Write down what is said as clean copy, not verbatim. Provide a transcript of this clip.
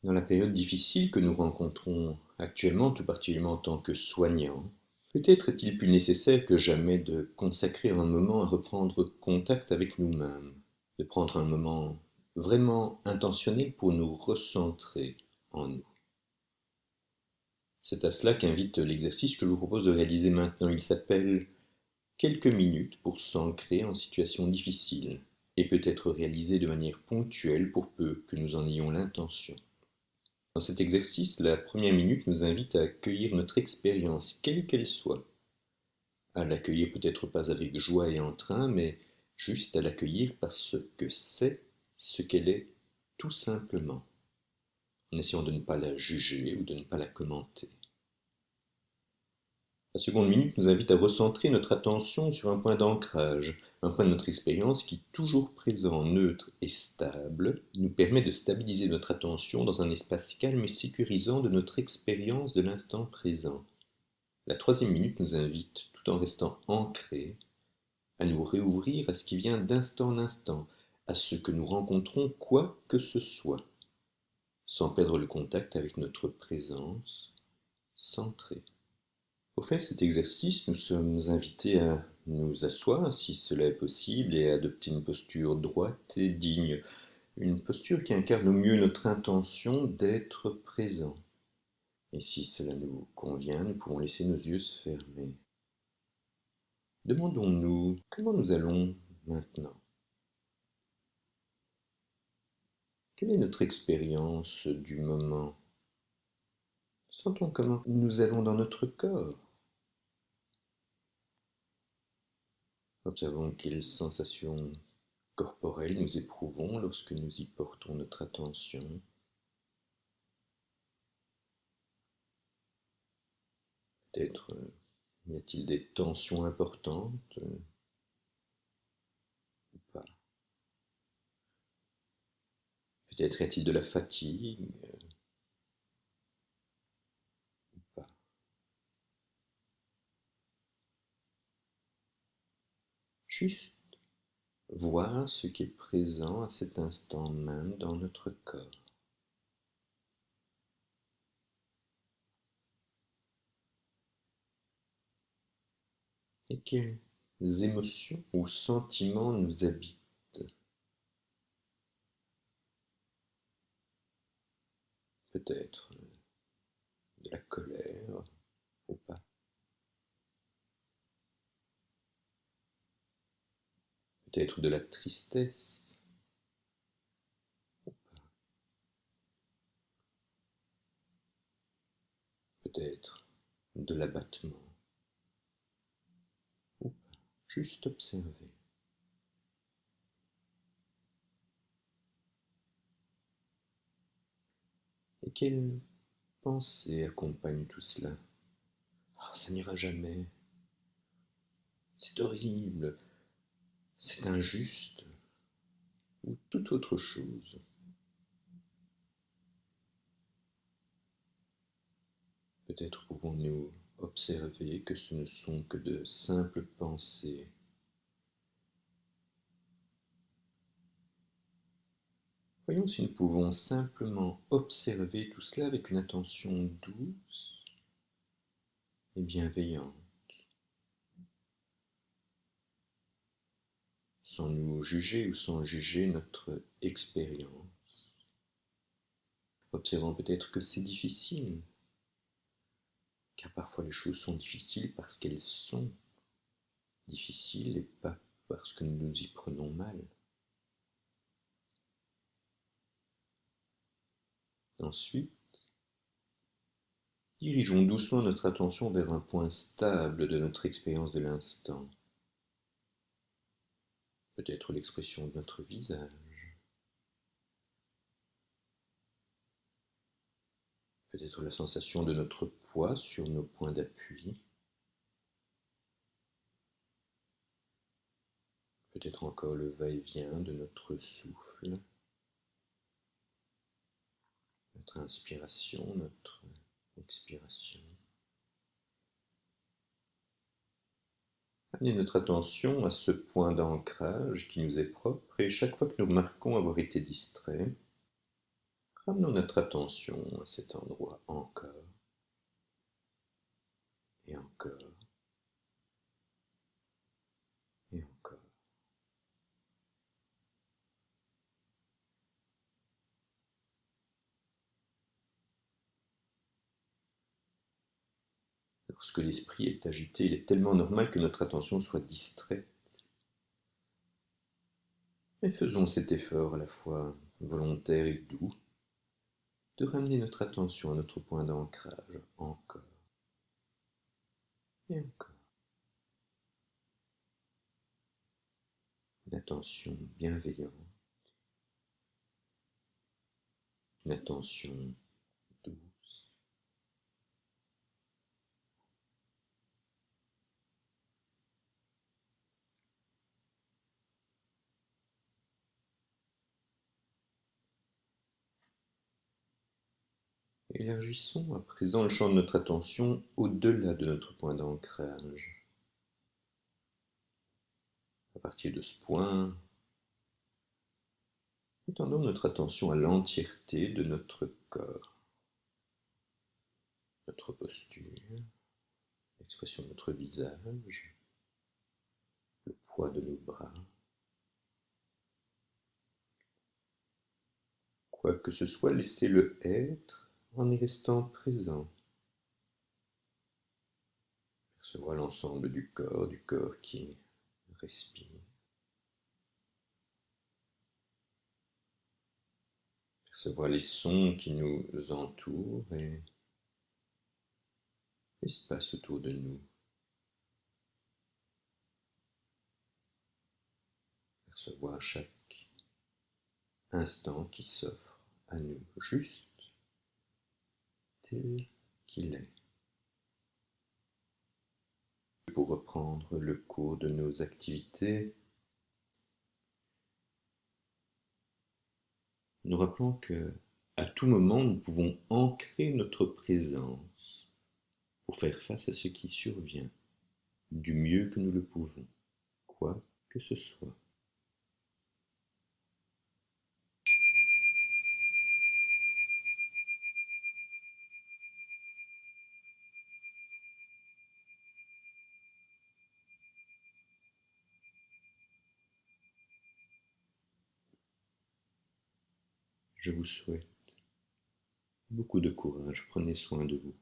Dans la période difficile que nous rencontrons actuellement, tout particulièrement en tant que soignants, peut-être est-il plus nécessaire que jamais de consacrer un moment à reprendre contact avec nous-mêmes, de prendre un moment vraiment intentionnel pour nous recentrer en nous. C'est à cela qu'invite l'exercice que je vous propose de réaliser maintenant. Il s'appelle quelques minutes pour s'ancrer en situation difficile et peut être réalisé de manière ponctuelle pour peu que nous en ayons l'intention. Dans cet exercice, la première minute nous invite à accueillir notre expérience, quelle qu'elle soit. À l'accueillir peut-être pas avec joie et entrain, mais juste à l'accueillir parce que c'est ce qu'elle est tout simplement, en essayant de ne pas la juger ou de ne pas la commenter. La seconde minute nous invite à recentrer notre attention sur un point d'ancrage, un point de notre expérience qui, toujours présent, neutre et stable, nous permet de stabiliser notre attention dans un espace calme et sécurisant de notre expérience de l'instant présent. La troisième minute nous invite, tout en restant ancrés, à nous réouvrir à ce qui vient d'instant en instant, à ce que nous rencontrons quoi que ce soit, sans perdre le contact avec notre présence centrée. Pour faire cet exercice, nous sommes invités à nous asseoir, si cela est possible, et à adopter une posture droite et digne, une posture qui incarne au mieux notre intention d'être présent. Et si cela nous convient, nous pouvons laisser nos yeux se fermer. Demandons-nous comment nous allons maintenant. Quelle est notre expérience du moment? Sentons comment nous allons dans notre corps. Observons quelles sensations corporelles nous éprouvons lorsque nous y portons notre attention. Peut-être y a-t-il des tensions importantes ou pas. Peut-être y a-t-il de la fatigue ou pas. Juste voir ce qui est présent à cet instant même dans notre corps. Et quelles émotions ou sentiments nous habitent. Peut-être de la colère ou pas. Peut-être de la tristesse ou pas. Peut-être de l'abattement ou pas. Juste observer. Et quelle pensée accompagne tout cela? Ah, ça n'ira jamais. C'est horrible. C'est injuste. Ou toute autre chose. Peut-être pouvons-nous observer que ce ne sont que de simples pensées. Voyons si nous pouvons simplement observer tout cela avec une attention douce et bienveillante, sans nous juger ou sans juger notre expérience. Observons peut-être que c'est difficile, car parfois les choses sont difficiles parce qu'elles sont difficiles et pas parce que nous nous y prenons mal. Ensuite, dirigeons doucement notre attention vers un point stable de notre expérience de l'instant. Peut-être l'expression de notre visage. Peut-être la sensation de notre poids sur nos points d'appui. Peut-être encore le va-et-vient de notre souffle. Notre inspiration, notre expiration. Amenez notre attention à ce point d'ancrage qui nous est propre et chaque fois que nous remarquons avoir été distraits, Ramenons notre attention à cet endroit encore et encore et encore. Lorsque l'esprit est agité, il est tellement normal que notre attention soit distraite. Mais faisons cet effort à la fois volontaire et doux de ramener notre attention à notre point d'ancrage encore et encore. Une attention bienveillante, une attention douce. Élargissons à présent le champ de notre attention au-delà de notre point d'ancrage. À partir de ce point, étendons notre attention à l'entièreté de notre corps, notre posture, l'expression de notre visage, le poids de nos bras. Quoi que ce soit, laissez-le être en y restant présent. Percevoir l'ensemble du corps qui respire. Percevoir les sons qui nous entourent et l'espace autour de nous. Percevoir chaque instant qui s'offre à nous, juste tel qu'il est. Pour reprendre le cours de nos activités, nous rappelons que à tout moment nous pouvons ancrer notre présence pour faire face à ce qui survient du mieux que nous le pouvons, quoi que ce soit. Je vous souhaite beaucoup de courage, prenez soin de vous.